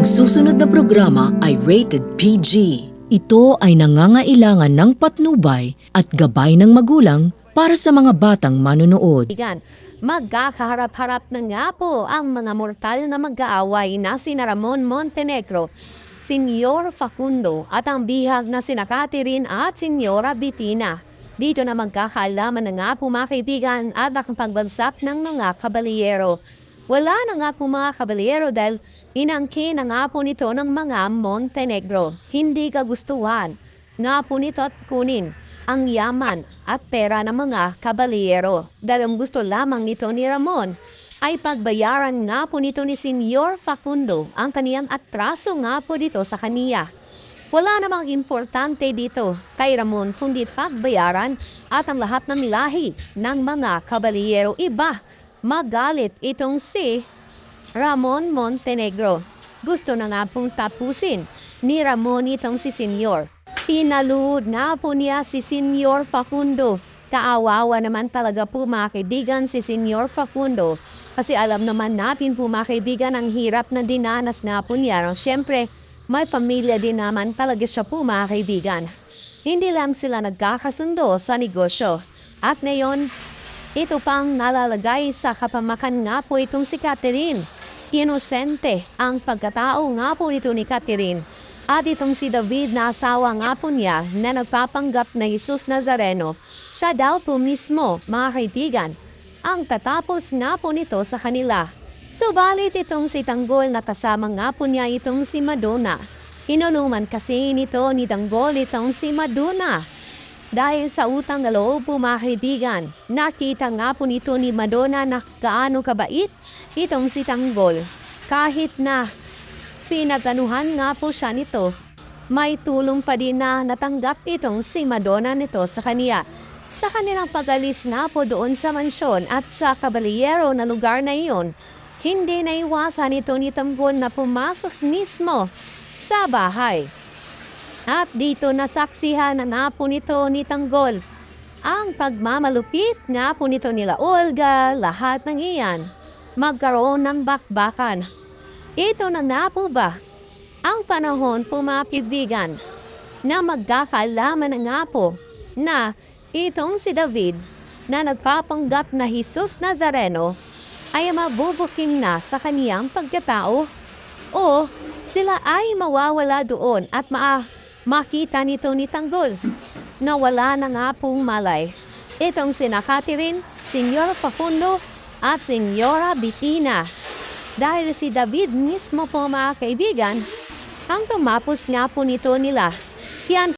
Ang susunod na programa ay rated PG. Ito ay nangangailangan ng patnubay at gabay ng magulang para sa mga batang manonood. Magkakaharap-harap na nga po ang mga mortal na mag-aaway na sina Ramon Montenegro, Senyor Facundo at ang bihag na sina Catherine at Senyora Bettina. Dito na magkakaalaman na nga po mga kaibigan at ang pagbansap ng mga kabalyero. Wala na nga po mga kabalyero dahil inangkin na nga po nito ng mga Montenegro. Hindi kagustuhan nga po nito at kunin ang yaman at pera ng mga kabalyero. Dahil ang gusto lamang nito ni Ramon ay pagbayaran nga po nito ni Senyor Facundo ang kaniyang atraso nga po dito sa kaniya. Wala namang importante dito kay Ramon kundi pagbayaran at ang lahat ng lahi ng mga kabalyero. Iba magalit itong si Ramon Montenegro. Gusto na nga pong tapusin ni Ramon itong si Senyor. Pinaluhod na po niya si Senyor Facundo. Kaawawa naman talaga po mga kaibigan si Senyor Facundo. Kasi alam naman natin po mga kaibigan ang hirap na dinanas na po niya. Siyempre, may pamilya din naman talaga siya po mga kaibigan. Hindi lang sila nagkakasundo sa negosyo. At ngayon, ito pang nalalagay sa kapamakan nga po itong si Catherine. Inosente ang pagkatao nga po nito ni Catherine. At itong si David na asawa nga po niya na nagpapanggap na Jesus Nazareno, siya daw po mismo, mga kaibigan, ang tatapos nga po nito sa kanila. Subalit itong si Tanggol na kasama nga po niya itong si Madonna. Hinuluman kasi nito ni Tanggol itong si Madonna. Dahil sa utang na loob po mga kaibigan, nakita nga po nito ni Madonna na gaano kabait itong si Tanggol. Kahit na pinaganuhan nga po siya nito, may tulong pa din na natanggap itong si Madonna nito sa kaniya. Sa kanilang pag-alis nga po doon sa mansyon at sa kabalyero na lugar na iyon, hindi naiwasan ito ni Tanggol na pumasok mismo sa bahay. At dito nasaksihan na nga po nito ni Tanggol ang pagmamalupit nga po nito nila Olga, lahat ng iyan magkaroon ng bakbakan. Ito na nga po ba ang panahon po mga kaibigan na magkakaalaman na nga po na itong si David na nagpapanggap na Jesus Nazareno ay mabubuking na sa kaniyang pagkatao o sila ay mawawala doon at makita nito ni Tanggol na wala na nga pong malay. Itong sina Catherine, Senyor Facundo at Senyora Bettina. Dahil si David mismo po mga kaibigan ang tumapos nga po nito nila. Yan